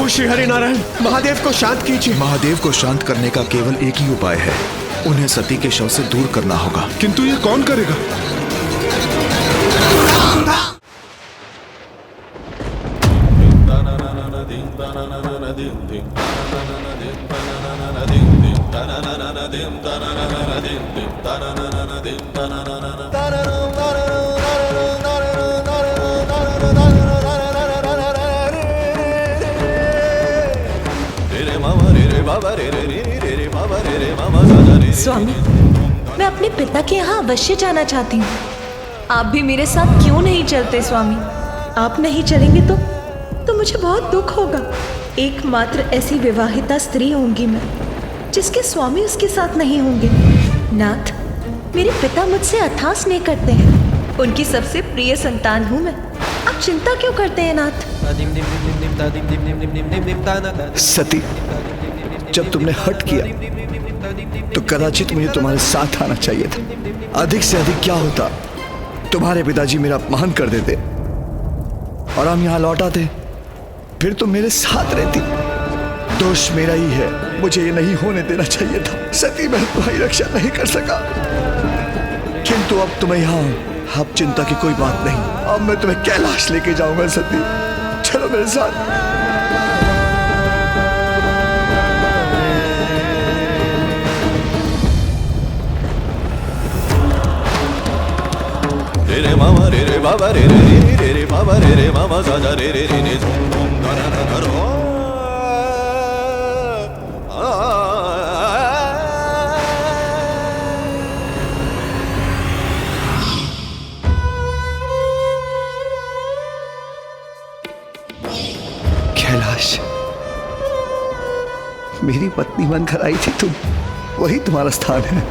श्री हरि नारायण, महादेव को शांत कीजिए। महादेव को शांत करने का केवल एक ही उपाय है, उन्हें सती के शव से दूर करना होगा। किंतु ये कौन करेगा? स्वामी, मैं अपने पिता के यहाँ अवश्य जाना चाहती हूँ। आप भी मेरे साथ क्यों नहीं चलते स्वामी? आप नहीं चलेंगे तो मुझे बहुत दुख होगा। एकमात्र ऐसी विवाहिता स्त्री होंगी मैं जिसके स्वामी उसके साथ नहीं होंगे। नाथ, मेरे पिता मुझसे अथाह स्नेह करते हैं, उनकी सबसे प्रिय संतान हूँ मैं। आप चिंता क्यों करते हैं नाथ? सती, जब तुमने हट किया तो कदाचित मुझे तुम्हारे साथ आना चाहिए था। अधिक से अधिक क्या होता, तुम्हारे पिताजी मेरा अपमान कर देते और हम यहाँ लौट आते, फिर तुम मेरे साथ रहती। दोष मेरा ही है, मुझे ये नहीं होने देना चाहिए था। सती, मैं तुम्हारी रक्षा नहीं कर सका, किंतु अब तुम्हें यहाँ, अब चिंता की कोई बात नहीं। अब मैं तुम्हें कैलाश लेके जाऊंगा। सती, चलो मेरे साथ। रे मामा रे रे बाबा रे रे रे रे रे बाबा रे रे मामा साजा रे रे रे रे झूम झूम धर धर हो। कैलाश, मेरी पत्नी बनकर आई थी तुम, वही तुम्हारा स्थान है।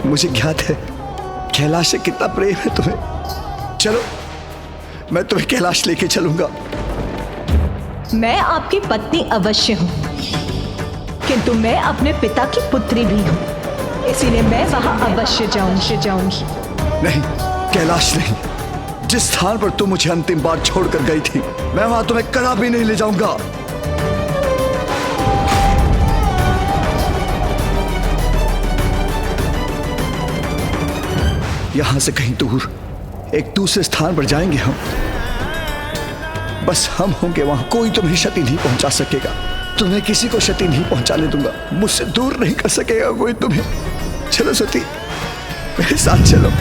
मुझे ज्ञात है कैलाश से कितना प्रेम है तुम्हें। चलो, मैं तुम्हें कैलाश लेके चलूंगा। मैं आपकी पत्नी अवश्य हूँ, किंतु मैं अपने पिता की पुत्री भी हूँ, इसीलिए मैं वहां अवश्य जाऊंगी। नहीं कैलाश नहीं, जिस स्थान पर तुम मुझे अंतिम बार छोड़कर गई थी, मैं वहां तुम्हें कदापि नहीं ले जाऊंगा। यहां से कहीं दूर एक दूसरे स्थान पर जाएंगे हम। बस हम होंगे वहां, कोई तुम्हें क्षति नहीं पहुंचा सकेगा। तुम्हें किसी को क्षति नहीं पहुंचाने दूंगा, मुझसे दूर नहीं कर सकेगा कोई तुम्हें। चलो सती, मेरे साथ चलो।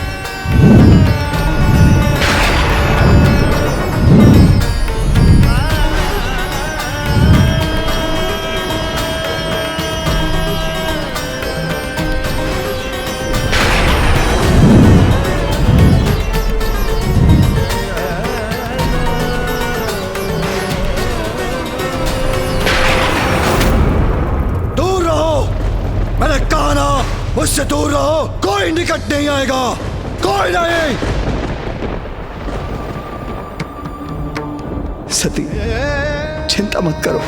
मुझसे दूर रहो, कोई निकट नहीं आएगा, कोई नहीं। सती, चिंता मत करो,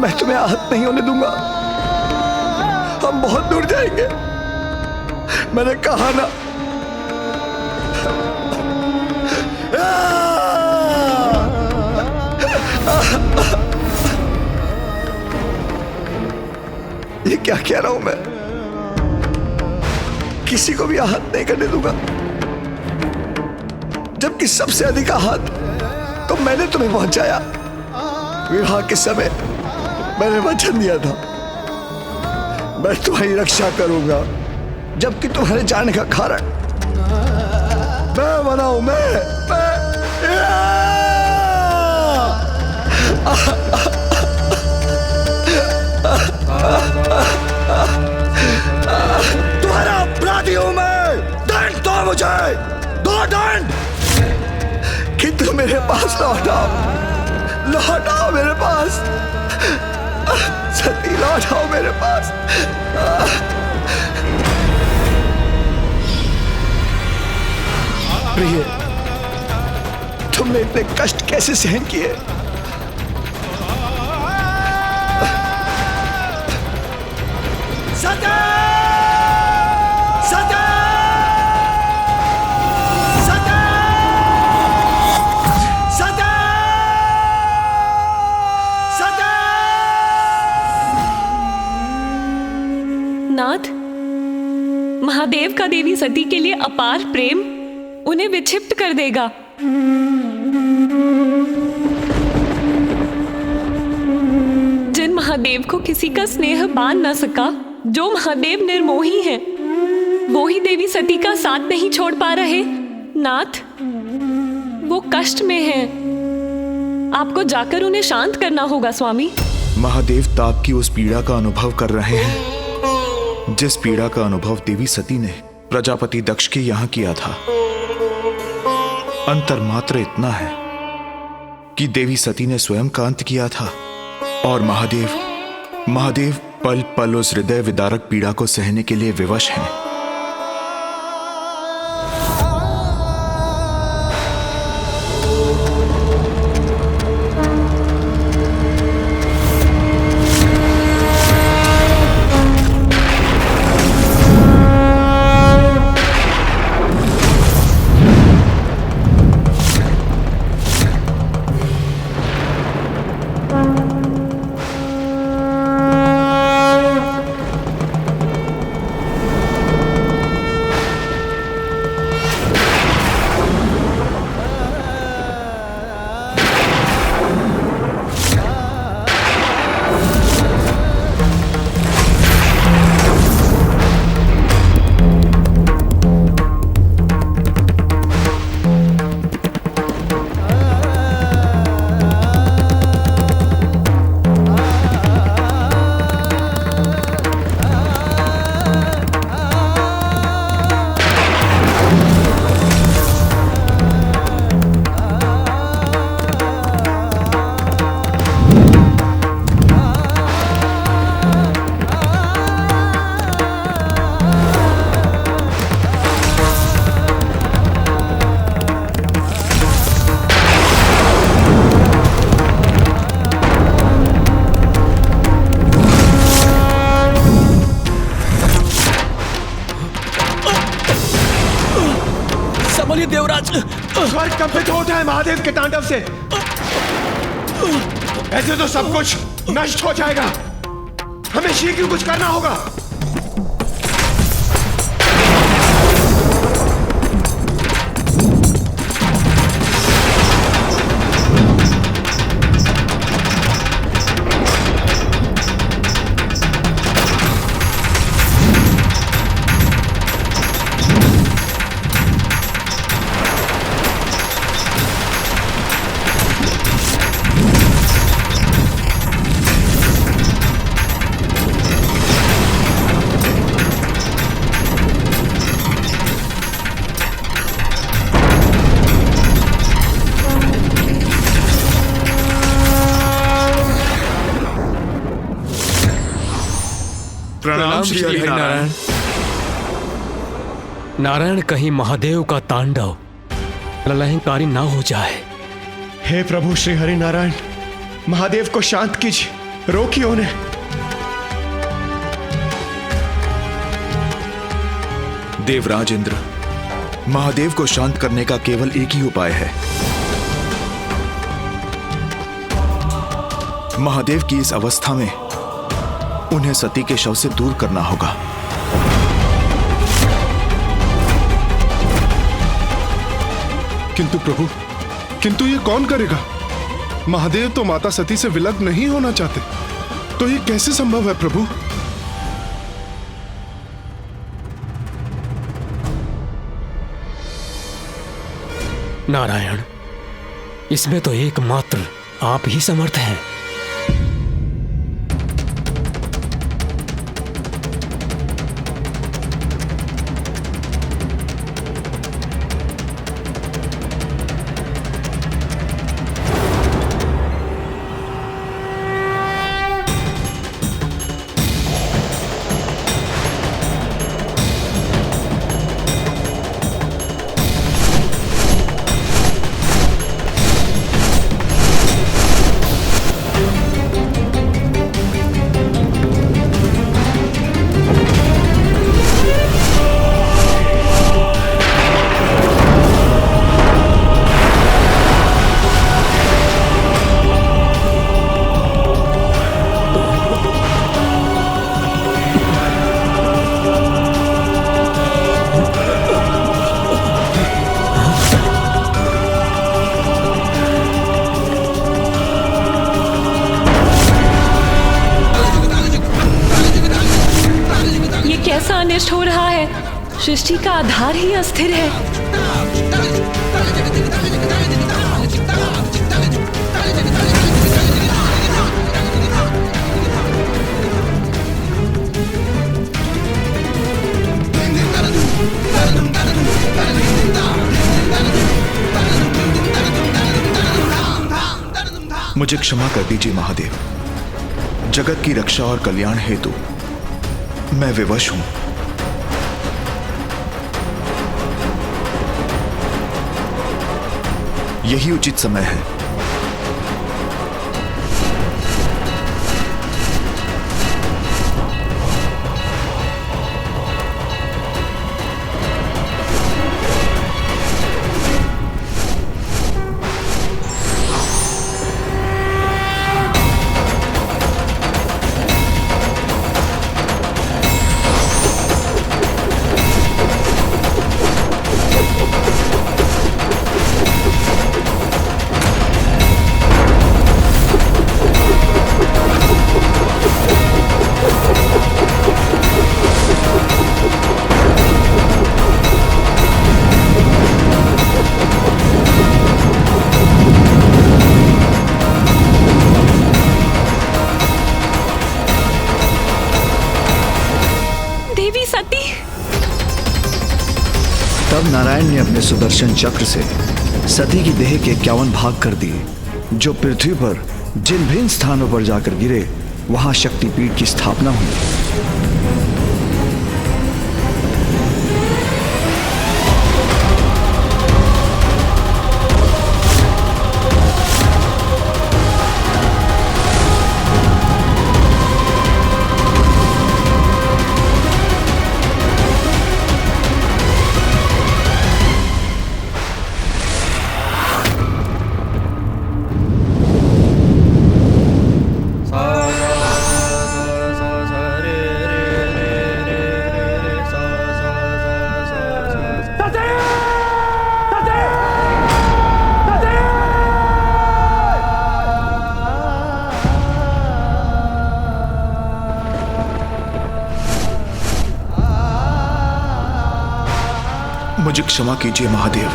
मैं तुम्हें आहत नहीं होने दूंगा। हम बहुत दूर जाएंगे, मैंने कहा ना। ये क्या कह रहा हूं मैं? किसी को भी आहत नहीं करने दूंगा, जबकि सबसे अधिक आहत तो मैंने तुम्हें पहुंचाया। विवाह के समय मैंने वचन दिया था, मैं तुम्हारी रक्षा करूंगा, जबकि तुम्हारे जाने का कारण मैं बनाऊं। तुम्हारा अपराधी हूं मैं, दंड दो मुझे, दो दंड। किंतु मेरे पास लौटाओ मेरे पास, सती लौटाओ मेरे पास। प्रिय, तुमने इतने कष्ट कैसे सहन किए? सती! सती! सती! सती! सती! महादेव का देवी सती के लिए अपार प्रेम उन्हें विक्षिप्त कर देगा। जिन महादेव को किसी का स्नेह बांध न सका, जो महादेव निर्मोही हैं, वो ही देवी सती का साथ नहीं छोड़ पा रहे। नाथ, वो कष्ट में हैं। आपको जाकर उन्हें शांत करना होगा स्वामी। महादेव ताप की उस पीड़ा का अनुभव कर रहे हैं जिस पीड़ा का अनुभव देवी सती ने प्रजापति दक्ष के यहां किया था। अंतर मात्र इतना है कि देवी सती ने स्वयं का अंत किया था और महादेव पल पल उस हृदय विदारक पीड़ा को सहने के लिए विवश हैं। स्वर्ग कंपित होता है महादेव के तांडव से। ऐसे तो सब कुछ नष्ट हो जाएगा। हमें शीघ्र कुछ करना होगा। प्रणाम श्री हरिनारायण। नारायण, कहीं महादेव का तांडव प्रलयंकारी ना हो जाए। हे प्रभु श्री हरि नारायण, महादेव को शांत कीजिए, रोकिए उन्हें। देवराज इंद्र, महादेव को शांत करने का केवल एक ही उपाय है। महादेव की इस अवस्था में उन्हें सती के शव से दूर करना होगा। किंतु प्रभु, किंतु ये कौन करेगा? महादेव तो माता सती से विलग नहीं होना चाहते, तो ये कैसे संभव है प्रभु? नारायण, इसमें तो एकमात्र आप ही समर्थ हैं। है। सृष्टि का आधार ही अस्थिर है। मुझे क्षमा कर दीजिए महादेव। जगत की रक्षा और कल्याण हेतु मैं विवश हूं। यही उचित समय है। तब नारायण ने अपने सुदर्शन चक्र से सती की देह के 51 भाग कर दिए, जो पृथ्वी पर जिन भिन्न स्थानों पर जाकर गिरे वहां शक्तिपीठ की स्थापना हुई। मुझे क्षमा कीजिए महादेव।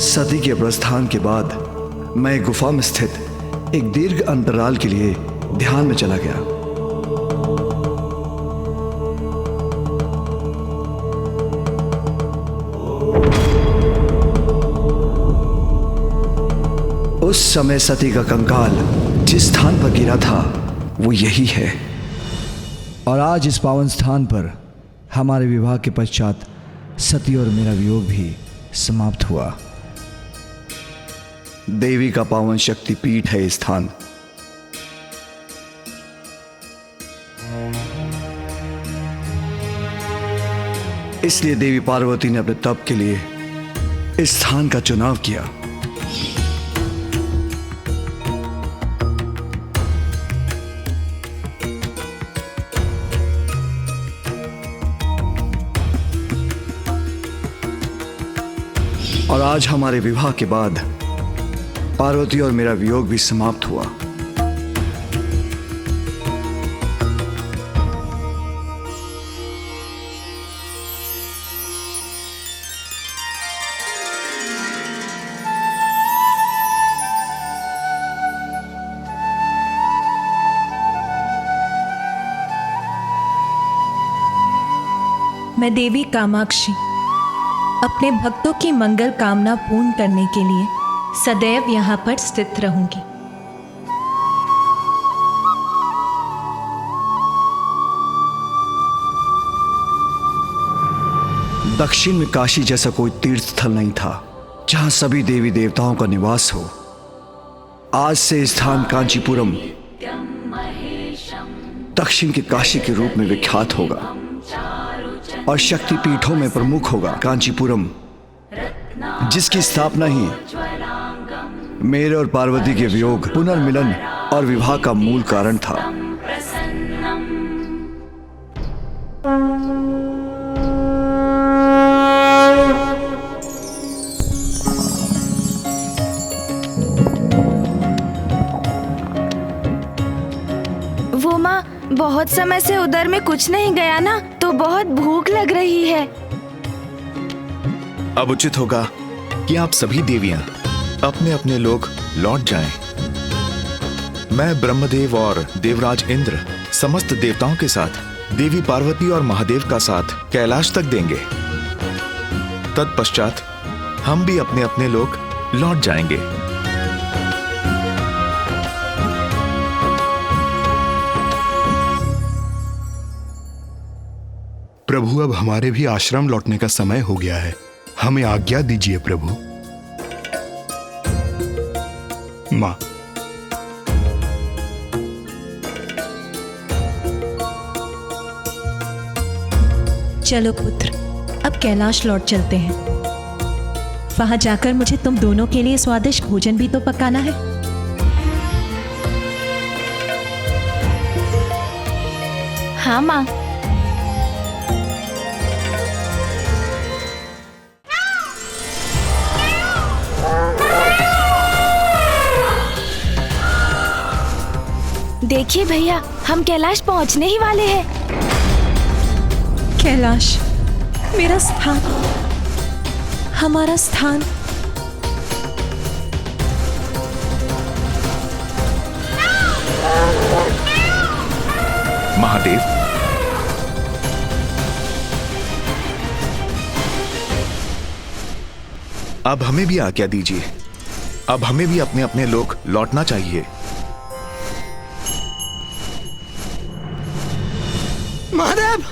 सती के प्रस्थान के बाद मैं एक गुफा में स्थित एक दीर्घ अंतराल के लिए ध्यान में चला गया। उस समय सती का कंकाल जिस स्थान पर गिरा था वो यही है, और आज इस पावन स्थान पर हमारे विवाह के पश्चात सती और मेरा वियोग भी समाप्त हुआ। देवी का पावन शक्तिपीठ है इस स्थान। इसलिए देवी पार्वती ने अपने तप के लिए इस स्थान का चुनाव किया। और आज हमारे विवाह के बाद पार्वती और मेरा वियोग भी समाप्त हुआ। मैं देवी कामाक्षी अपने भक्तों की मंगल कामना पूर्ण करने के लिए सदैव यहाँ पर स्थित रहूंगी। दक्षिण में काशी जैसा कोई तीर्थ स्थल नहीं था जहां सभी देवी देवताओं का निवास हो। आज से स्थान कांचीपुरम दक्षिण के काशी के रूप में विख्यात होगा और शक्ति पीठों में प्रमुख होगा। कांचीपुरम जिसकी स्थापना ही मेरे और पार्वती के वियोग, पुनर्मिलन और विवाह का मूल कारण था। वो माँ, बहुत समय से उधर में कुछ नहीं गया ना, तो बहुत भूख लग रही है। अब उचित होगा कि आप सभी देवियां अपने अपने लोग लौट जाएं। मैं ब्रह्मदेव और देवराज इंद्र समस्त देवताओं के साथ देवी पार्वती और महादेव का साथ कैलाश तक देंगे। तत्पश्चात हम भी अपने अपने लोग लौट जाएंगे। प्रभु, अब हमारे भी आश्रम लौटने का समय हो गया है। हमें आज्ञा दीजिए प्रभु। माँ, चलो पुत्र, अब कैलाश लौट चलते हैं। वहां जाकर मुझे तुम दोनों के लिए स्वादिष्ट भोजन भी तो पकाना है। हाँ माँ। देखिए भैया, हम कैलाश पहुंचने ही वाले हैं। कैलाश, मेरा स्थान, हमारा स्थान। महादेव, अब हमें भी आज्ञा दीजिए। अब हमें भी अपने अपने लोग लौटना चाहिए। महादेव!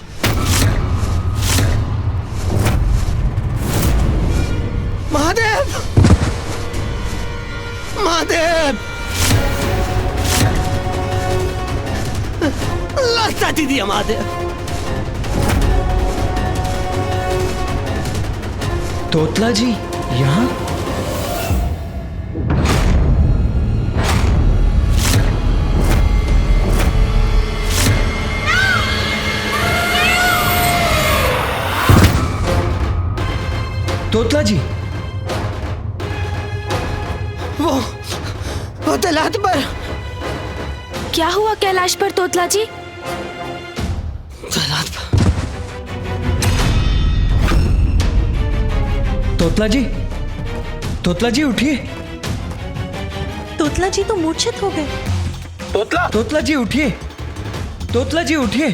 महादेव! महादेव! लगता दीदी महादेव। तोतला जी यहाँ? तोतला जी, वो तलात पर। क्या हुआ कैलाश पर तोतला जी? तलात पर। तोतला जी, तोतला जी उठिए। तोतला जी तो मूर्छित हो गए। तोतला जी उठिए। तोतला जी उठिए।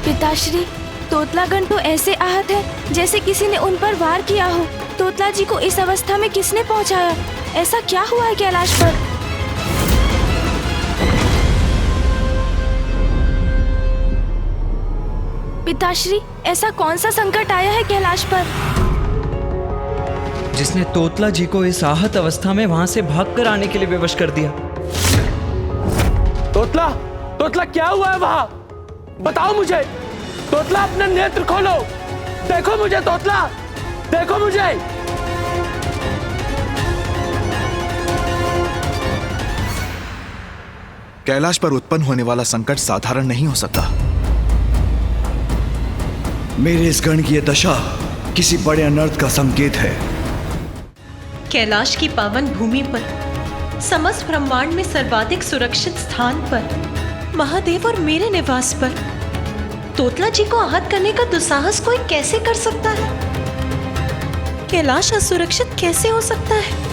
पिताश्री, तोतलागण तो ऐसे आहत है जैसे किसी ने उन पर वार किया हो। तोतला जी को इस अवस्था में किसने पहुंचाया? ऐसा क्या हुआ है कैलाश पर? पिताश्री, ऐसा कौन सा संकट आया है कैलाश पर जिसने तोतला जी को इस आहत अवस्था में वहां से भागकर आने के लिए विवश कर दिया? तोतला, तोतला क्या हुआ है वहां? बताओ मुझे। तोतला, अपना नेत्र खोलो। देखो मुझे तोतला, देखो मुझे। कैलाश पर उत्पन्न होने वाला संकट साधारण नहीं हो सकता। मेरे इस गण की यह दशा किसी बड़े अनर्थ का संकेत है। कैलाश की पावन भूमि पर, समस्त ब्रह्मांड में सर्वाधिक सुरक्षित स्थान पर, महादेव और मेरे निवास पर तोतला जी को आहत करने का दुस्साहस कोई कैसे कर सकता है? कैलाश असुरक्षित कैसे हो सकता है?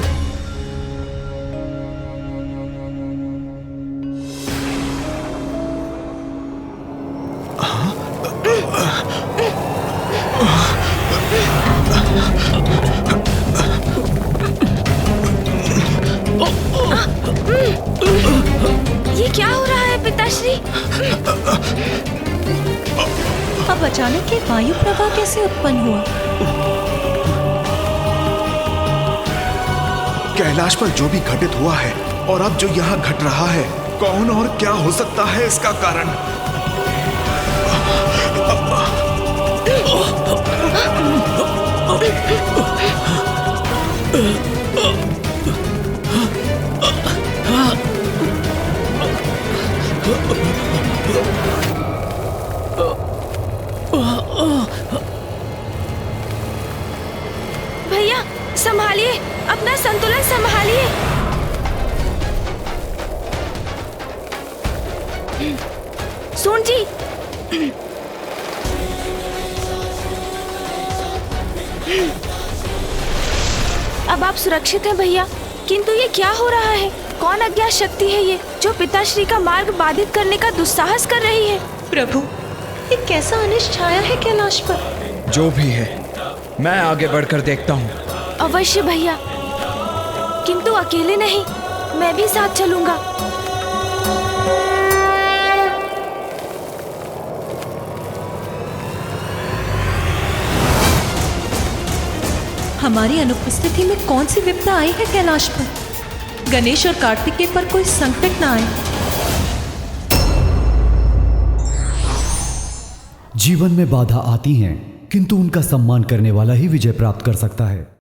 ये क्या हो रहा है पिताश्री? अब अचानक ये वायु प्रवाह कैसे उत्पन्न हुआ? कैलाश पर जो भी घटित हुआ है और अब जो यहाँ घट रहा है, कौन और क्या हो सकता है इसका कारण? भैया संभालिए, अपना संतुलन संभालिए। सुन जी, अब आप सुरक्षित हैं भैया, किंतु ये क्या हो रहा है? कौन अज्ञात शक्ति है ये जो पिताश्री का मार्ग बाधित करने का दुस्साहस कर रही है? प्रभु, ये कैसा अनिष्ट छाया है कैलाश पर? जो भी है, मैं आगे बढ़कर देखता हूँ। अवश्य भैया, किंतु अकेले नहीं, मैं भी साथ चलूंगा। हमारी अनुपस्थिति में कौन सी विपदा आई है कैलाश पर? गणेश और कार्तिकेय पर कोई संकट न आए। जीवन में बाधा आती हैं, किंतु उनका सम्मान करने वाला ही विजय प्राप्त कर सकता है।